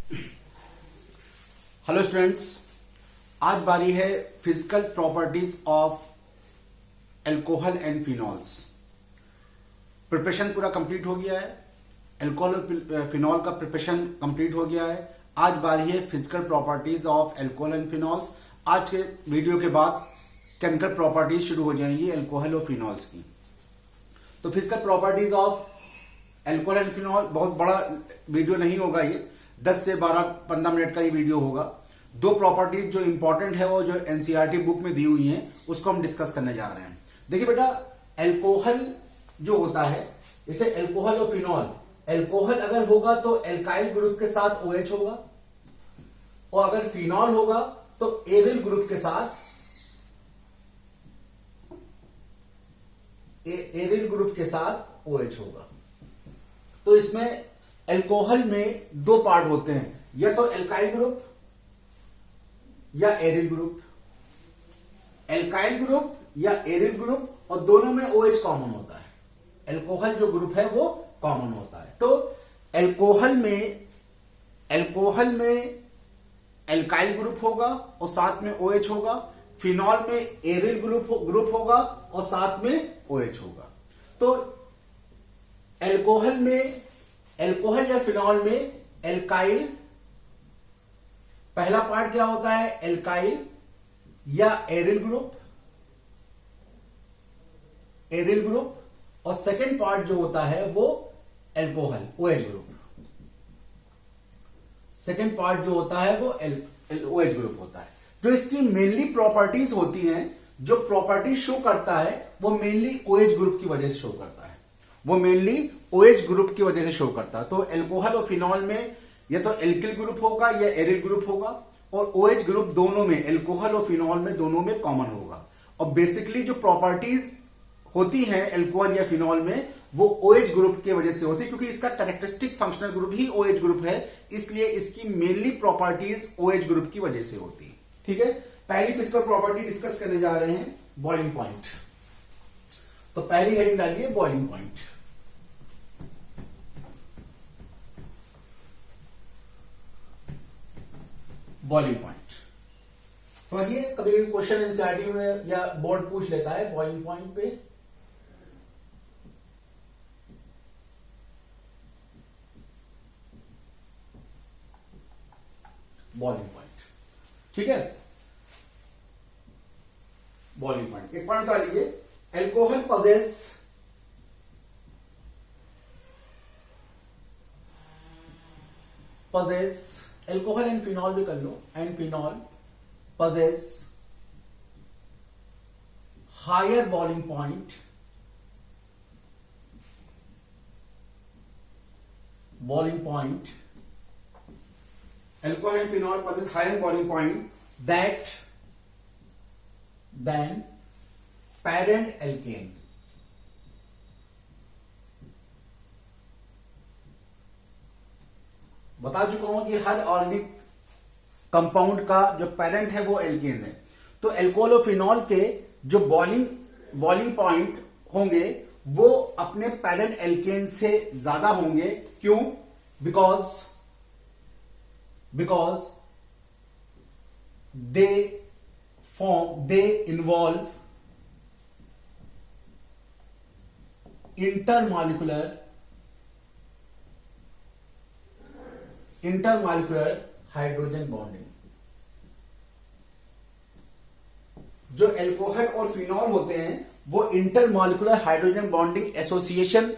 Hello students, आज बारी है physical properties of alcohol and phenols. Preparation पूरा कंप्लीट हो गया है, अल्कोहल और फिनॉल का प्रिपरेशन कंप्लीट हो गया है। आज बारी है physical properties of alcohol and phenols. आज के वीडियो के बाद केमिकल प्रॉपर्टीज शुरू हो जाएंगी अल्कोहल और फिनॉल्स की। तो physical properties of alcohol and phenol बहुत बड़ा वीडियो नहीं होगा, ये 10 से 12-15 मिनट का ये वीडियो होगा। दो प्रॉपर्टीज जो इंपॉर्टेंट है वो जो एनसीईआरटी बुक में दी हुई हैं उसको हम डिस्कस करने जा रहे हैं। देखिए बेटा, अल्कोहल जो होता है, इसे अल्कोहल और फिनॉल, अल्कोहल अगर होगा तो एल्काइल ग्रुप के साथ OH होगा, और अगर फिनॉल होगा तो एरिल ग्रुप के साथ OH होगा। तो इसमें अल्कोहल में दो पार्ट होते हैं, या तो एल्काइल ग्रुप या एरिल ग्रुप। एल्काइल ग्रुप या एरिल ग्रुप, और दोनों में OH कॉमन होता है। अल्कोहल जो ग्रुप है वो कॉमन होता है। तो अल्कोहल में एल्काइल ग्रुप होगा और साथ में OH होगा। फिनॉल में एरिल ग्रुप होगा और साथ में OH होगा। तो अल्कोहल या फिनॉल में एल्काइल, पहला पार्ट क्या होता है, एल्काइल या एरिल ग्रुप, और सेकंड पार्ट जो होता है वो alcohol OH group. Second part जो होता है वो OH ग्रुप होता है। जो इसकी मेनली प्रॉपर्टीज होती हैं, जो प्रॉपर्टी शो करता है वो मेनली OH ग्रुप की वजह से शो करता है। तो अल्कोहल और फिनॉल में या तो एल्किल ग्रुप होगा या एरिल ग्रुप होगा, और OH ग्रुप दोनों में, अल्कोहल और फिनॉल में दोनों में कॉमन होगा। और बेसिकली जो प्रॉपर्टीज होती हैं अल्कोहल या फिनॉल में वो OH ग्रुप की वजह से होती है, क्योंकि इसका कैरेक्टरिस्टिक फंक्शनल ग्रुप ही OH ग्रुप है, इसलिए इसकी मेनली प्रॉपर्टीज OH ग्रुप की वजह से होती है। ठीक है, पहली फिजिकल प्रॉपर्टी डिस्कस करने जा रहे हैं, बॉइलिंग पॉइंट। तो पहली हेडिंग डालिए बॉइलिंग पॉइंट। बॉइलिंग पॉइंट समझिए, कभी क्वेश्चन एनसीईआरटी में या बोर्ड पूछ लेता है बॉइलिंग पॉइंट पे। बॉइलिंग पॉइंट, ठीक है। बॉइलिंग पॉइंट एक पॉइंट बता लीजिए, alcohol possess alcohol and phenol भी कर लो, and phenol possess higher boiling point alcohol and phenol possess higher boiling point than parent alkane। बता चुका हूं कि हर ऑर्गेनिक कंपाउंड का जो पेरेंट है वो एल्केन है। तो अल्कोहल और फिनॉल के जो बॉइलिंग पॉइंट होंगे वो अपने पेरेंट एल्केन से ज्यादा होंगे। क्यों? Because they involve intermolecular hydrogen bonding. जो अल्कोहल और फिनॉल होते हैं वो इंटरमॉलिक्यूलर हाइड्रोजन बॉन्डिंग एसोसिएशन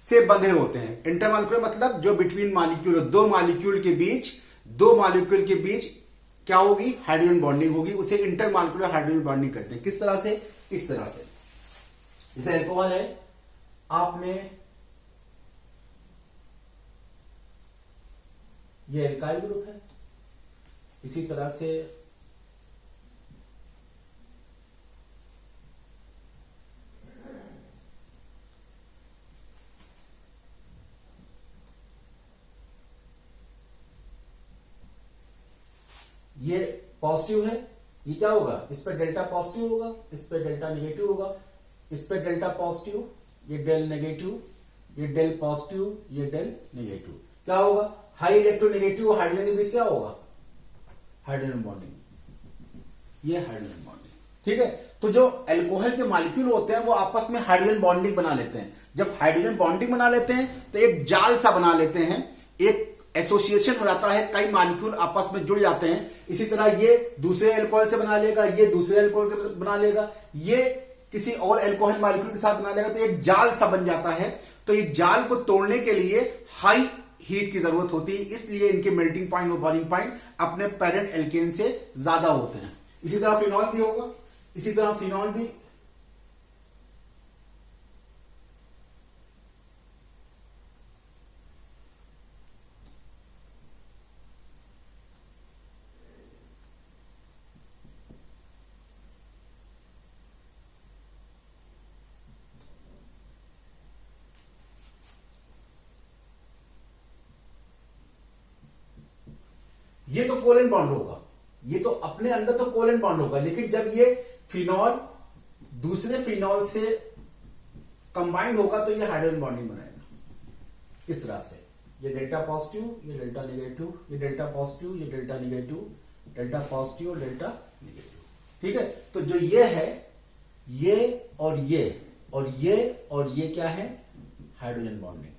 से बंधे होते हैं। इंटरमॉलिक्यूलर मतलब जो बिटवीन मॉलिक्यूल, दो मॉलिक्यूल के बीच क्या होगी, हाइड्रोजन बॉन्डिंग होगी, उसे इंटरमॉलिक्यूलर हाइड्रोजन बॉन्डिंग कहते हैं। किस तरह से? इस तरह से, जैसे अल्कोहल है, आपने ये एल्काइल ग्रुप है, इसी तरह से ये पॉजिटिव है, ये क्या होगा, इस पे डेल्टा पॉजिटिव होगा, इस पे डेल्टा नेगेटिव होगा, इस पे डेल्टा पॉजिटिव, ये डेल नेगेटिव, ये डेल पॉजिटिव, ये डेल नेगेटिव। क्या होगा, हाई इलेक्ट्रोनेगेटिव हाइड्रोजन के बीच क्या होगा, हाइड्रोजन बॉन्डिंग, ये हाइड्रोजन बॉन्डिंग, ठीक है। तो जो अल्कोहल के मॉलिक्यूल होते हैं वो आपस में हाइड्रोजन बॉन्डिंग बना लेते हैं। जब हाइड्रोजन बॉन्डिंग बना लेते हैं तो एक जाल सा बना लेते हैं, एक एसोसिएशन हो जाता है, कई मॉलिक्यूल आपस में जुड़ जाते हैं। इसी तरह ये दूसरे अल्कोहल से बना लेगा, ये दूसरे अल्कोहल से बना लेगा, ये किसी और अल्कोहल मॉलिक्यूल के साथ बना लेगा, तो एक जाल सा बन जाता है। तो इस जाल को तोड़ने के लिए हाई हीट की जरूरत होती है, इसलिए इनके मेल्टिंग पॉइंट और बॉइलिंग पॉइंट अपने पेरेंट एल्केन से ज्यादा होते हैं। इसी तरह फिनॉल भी होगा, इसी तरह फिनॉल भी ये तो कोवेलेंट बॉन्ड होगा, ये तो अपने अंदर तो कोवेलेंट बॉन्ड होगा, लेकिन जब ये फिनॉल दूसरे फिनॉल से कंबाइंड होगा तो ये हाइड्रोजन बॉन्डिंग बनाएगा इस तरह से। ये डेल्टा पॉजिटिव, ये डेल्टा नेगेटिव, ये डेल्टा पॉजिटिव, ये डेल्टा नेगेटिव, डेल्टा पॉजिटिव और डेल्टा नेगेटिव, ठीक है। तो जो ये है, ये और ये और ये और ये क्या है, हाइड्रोजन बॉन्डिंग।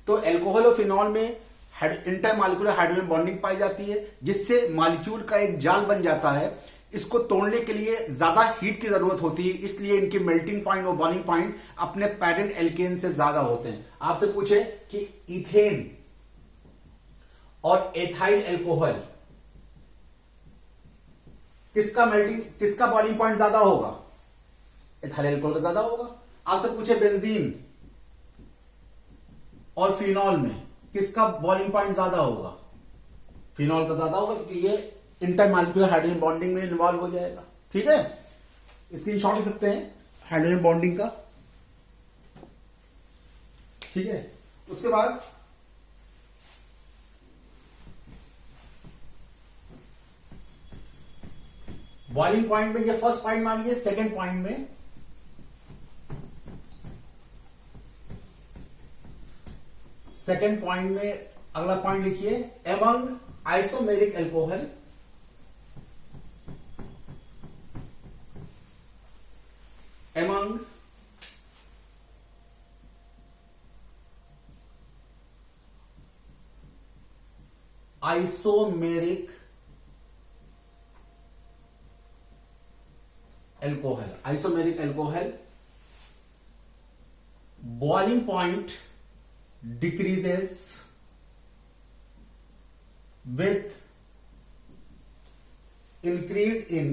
तो अल्कोहल और फिनॉल में इंटरमॉलिक्यूलर हाइड्रोजन बॉन्डिंग पाई जाती है, जिससे मॉलिक्यूल का एक जाल बन जाता है। इसको तोड़ने के लिए ज्यादा हीट की जरूरत होती है, इसलिए इनके मेल्टिंग पॉइंट और बॉइलिंग पॉइंट अपने पेरेंट एल्केन से ज्यादा होते हैं। आपसे पूछे कि इथेन और एथाइल अल्कोहल किसका बॉइलिंग पॉइंट ज्यादा होगा, एथाइल अल्कोहल का ज्यादा होगा। आपसे पूछे बेंजीन और फिनॉल में किसका बॉइलिंग पॉइंट ज्यादा होगा, फिनॉल का ज्यादा होगा, क्योंकि ये इंटरमॉलिक्यूलर हाइड्रोजन बॉन्डिंग में इन्वॉल्व हो जाएगा, ठीक है। स्क्रीनशॉट ले सकते हैं हाइड्रोजन बॉन्डिंग का, ठीक है। उसके बाद बॉइलिंग पॉइंट में ये फर्स्ट पॉइंट मानिए, सेकेंड पॉइंट में अगला पॉइंट लिखिए, among isomeric alcohol isomeric alcohol boiling point decreases with increase in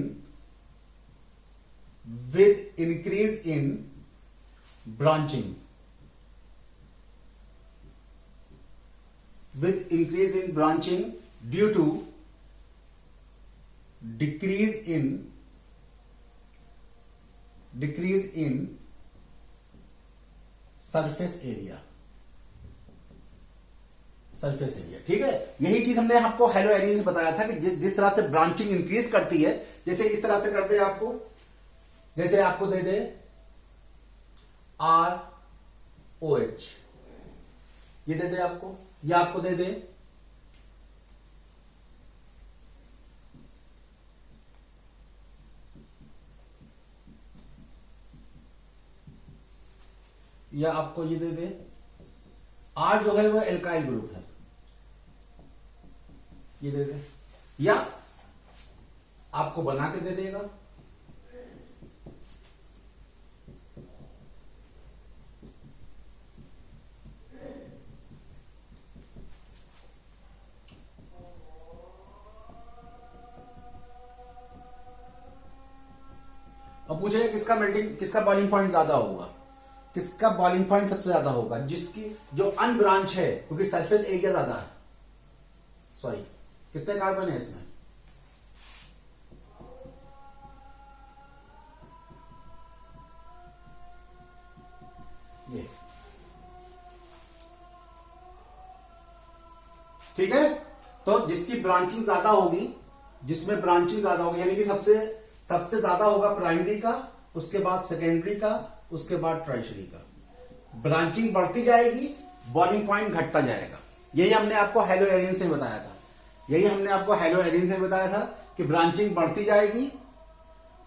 branching, due to decrease in surface area, ठीक है। यही चीज हमने आपको हेलो एरीज बताया था कि जिस तरह से ब्रांचिंग इंक्रीज करती है, जैसे इस तरह से कर दे आपको, जैसे आपको दे दे ROH, ये दे दे आपको, ये आपको दे दे या आपको ये दे दे, R जो है वो एल्काइल ग्रुप है, ये दे दे, या आपको बना के दे देगा, अब पूछे किसका बॉइलिंग पॉइंट ज्यादा होगा, किसका बॉइलिंग पॉइंट सबसे ज्यादा होगा, जिसकी जो अनब्रांच है, क्योंकि सरफेस एरिया ज्यादा है। सॉरी, कितने कार्बन है इसमें, ये, ठीक है। तो जिसकी ब्रांचिंग ज्यादा होगी, जिसमें ब्रांचिंग ज्यादा होगी, यानी कि सबसे ज्यादा होगा प्राइमरी का, उसके बाद सेकेंडरी का, उसके बाद टर्शियरी का। ब्रांचिंग बढ़ती जाएगी बॉइलिंग पॉइंट घटता जाएगा। यही हमने आपको हेलो एरिन से बताया था, यही हमने आपको हेलो एरिन से बताया था कि ब्रांचिंग बढ़ती जाएगी,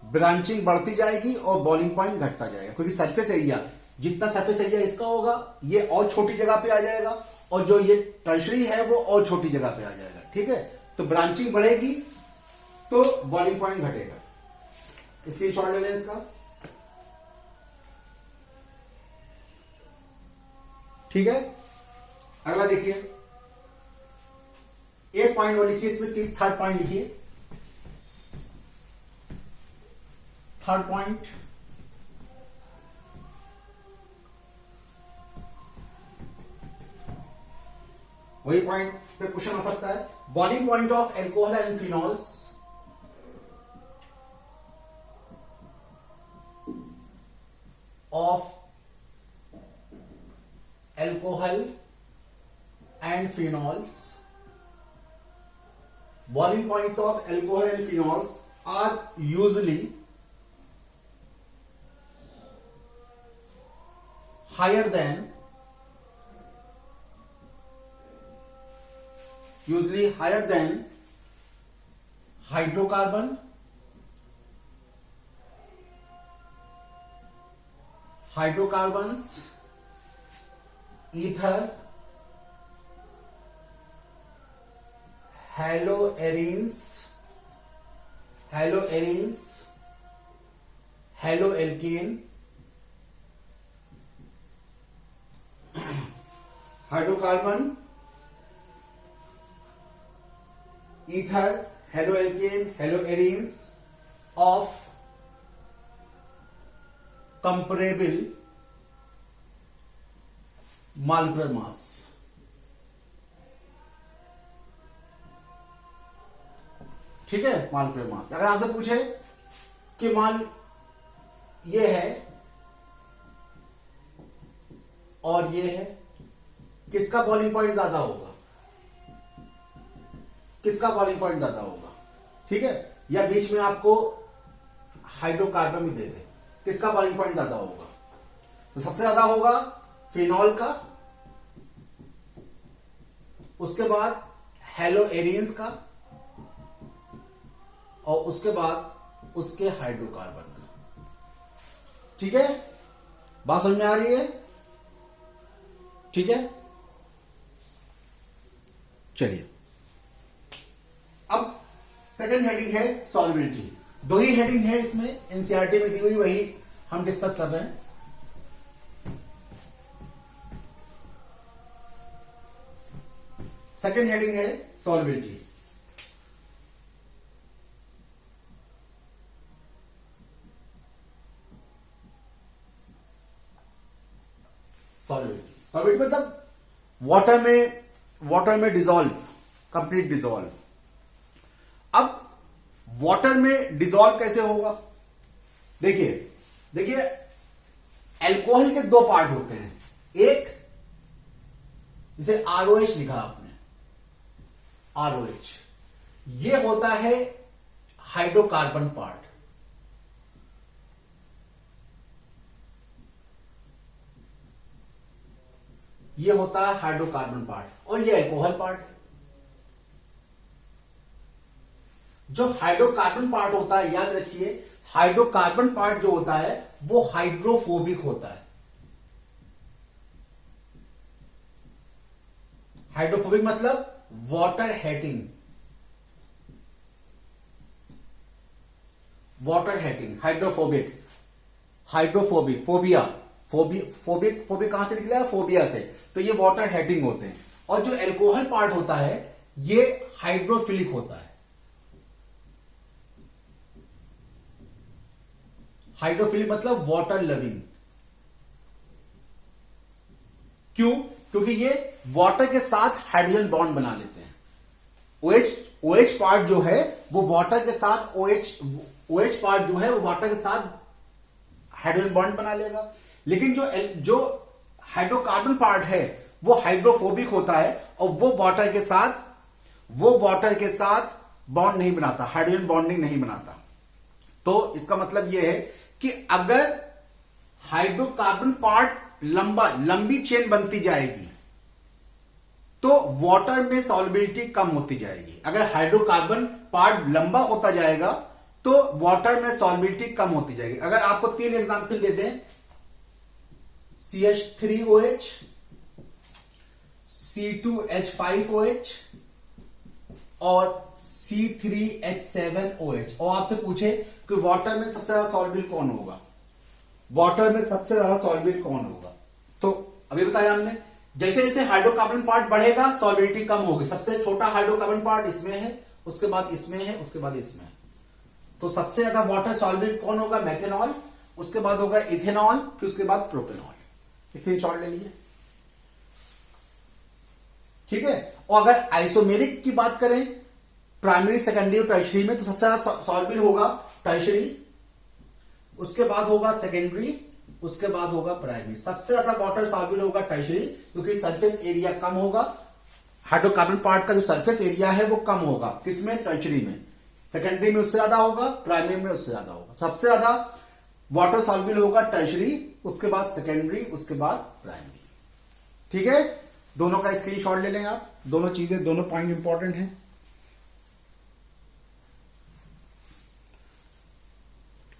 ब्रांचिंग बढ़ती जाएगी और बॉइलिंग पॉइंट घटता जाएगा, क्योंकि सरफेस एरिया, जितना सरफेस एरिया इसका होगा ये और छोटी जगह पे आ जाएगा, और जो ये टर्शरी है वो और छोटी जगह पे आ जाएगा। ठीक है, तो ब्रांचिंग बढ़ेगी तो बॉइलिंग पॉइंट घटेगा। इसकी शॉर्ट ले लें इसका। ठीक है, अगला देखिए, एक पॉइंट और लिखिए इसमें, थर्ड पॉइंट लिखिए, थर्ड पॉइंट, वही पॉइंट पे क्वेश्चन आ सकता है। Boiling point of alcohol and phenols of alcohol and phenols, boiling points of alcohol and phenols are usually higher than hydrocarbon, hydrocarbons, ether, haloarenes, haloalkane, hydrocarbon, ether, haloalkane, haloarenes of comparable molecular mass। ठीक है, molecular mass. अगर आपसे पूछे कि मान ये है और ये है, किसका बॉइलिंग पॉइंट ज्यादा होगा, किसका बॉइलिंग पॉइंट ज्यादा होगा? ठीक है, या बीच में आपको हाइड्रोकार्बन भी दे दे, किसका बॉइलिंग पॉइंट ज्यादा होगा? तो सबसे ज्यादा होगा फिनॉल का, उसके बाद हेलोएरिन्स का, और उसके बाद उसके हाइड्रोकार्बन का। ठीक है, बात समझ में आ रही है? ठीक है, चलिए अब सेकंड हेडिंग है सॉल्युबिलिटी। दो ही हेडिंग है इसमें, एनसीईआरटी में दी हुई, वही हम डिस्कस कर रहे हैं। सेकंड हेडिंग है सॉल्युबिलिटी। सॉल्युबिलिटी मतलब वाटर में डिसॉल्व, कंप्लीट डिसॉल्व। अब वाटर में डिसॉल्व कैसे होगा? देखिए एल्कोहल के दो पार्ट होते हैं, एक जिसे आरओएच लिखा आपने, आरओएच, ये होता है हाइड्रोकार्बन पार्ट, ये होता है हाइड्रोकार्बन पार्ट, और ये एल्कोहल पार्ट है। जो हाइड्रोकार्बन पार्ट होता है, याद रखिए, हाइड्रोकार्बन पार्ट जो होता है वो हाइड्रोफोबिक होता है। हाइड्रोफोबिक मतलब water hating, hydrophobic, phobia, phobic कहां से निकला है? फोबिया से। तो ये वाटर हेटिंग होते हैं। और जो एल्कोहल पार्ट होता है ये हाइड्रोफिलिक होता है। हाइड्रोफिलिक मतलब वाटर लविंग। क्यों? क्योंकि ये वाटर के साथ हाइड्रोजन बॉन्ड बना लेते हैं। OH पार्ट जो है वो वाटर के साथ, OH पार्ट जो है वो वाटर के साथ हाइड्रोजन बॉन्ड बना लेगा। लेकिन जो हाइड्रोकार्बन पार्ट है वो हाइड्रोफोबिक होता है और वो वाटर के साथ बॉन्ड नहीं बनाता, हाइड्रोजन बॉन्डिंग नहीं बनाता। तो इसका मतलब यह है कि अगर हाइड्रोकार्बन पार्ट लंबी चेन बनती जाएगी, वाटर में सॉल्युबिलिटी कम होती जाएगी। अगर हाइड्रोकार्बन पार्ट लंबा होता जाएगा तो वाटर में सॉल्युबिलिटी कम होती जाएगी। अगर आपको 3 एग्जांपल दे दें, CH3OH, C2H5OH और C3H7OH, और आपसे पूछे कि वाटर में सबसे ज्यादा सॉल्युबल कौन होगा, वाटर में सबसे ज्यादा सॉल्युबल कौन होगा, तो अभी बताया हमने जैसे जैसे हाइड्रोकार्बन पार्ट बढ़ेगा सॉल्युबिलिटी कम होगी। सबसे छोटा हाइड्रोकार्बन पार्ट इसमें है, उसके बाद इसमें है, उसके बाद इसमें है। तो सबसे ज्यादा वाटर सॉल्युबल कौन होगा, मेथेनॉल, उसके बाद होगा इथेनॉल, फिर उसके बाद प्रोपेनॉल। स्क्रीनशॉट ले लिए, ठीक है। और अगर आइसोमेरिक की बात करें प्राइमरी, सेकेंडरी और टर्शियरी में, तो सबसे ज्यादा सॉल्युबल होगा टर्शियरी, उसके बाद होगा सेकेंडरी, उसके बाद होगा प्राइमरी। सबसे ज्यादा वाटर सॉल्युबल होगा टर्शियरी, क्योंकि सरफेस एरिया कम होगा, हाइड्रोकार्बन पार्ट का जो सरफेस एरिया है वो कम होगा, किसमें, टर्शियरी में। सेकेंडरी में उससे ज्यादा होगा, प्राइमरी में उससे ज्यादा होगा। सबसे ज्यादा वाटर सॉल्युबल होगा टर्शियरी, उसके बाद सेकेंडरी, उसके बाद प्राइमरी। ठीक है, दोनों का स्क्रीनशॉट ले लें आप, दोनों चीजें, दोनों पॉइंट इंपॉर्टेंट हैं।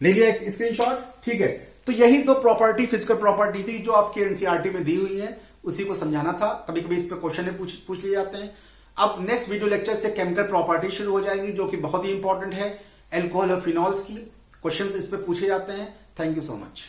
ले लिया एक स्क्रीनशॉट, ठीक है। तो यही 2 प्रॉपर्टी, फिजिकल प्रॉपर्टी थी जो आपके एनसीईआरटी में दी हुई है, उसी को समझाना था। कभी कभी इस पर क्वेश्चन पूछ लिए जाते हैं। अब नेक्स्ट वीडियो लेक्चर से केमिकल प्रॉपर्टी शुरू हो जाएगी, जो कि बहुत ही इंपॉर्टेंट है, एल्कोहल और फिनॉल्स की। क्वेश्चंस इस पे पूछे जाते हैं। Thank you so much.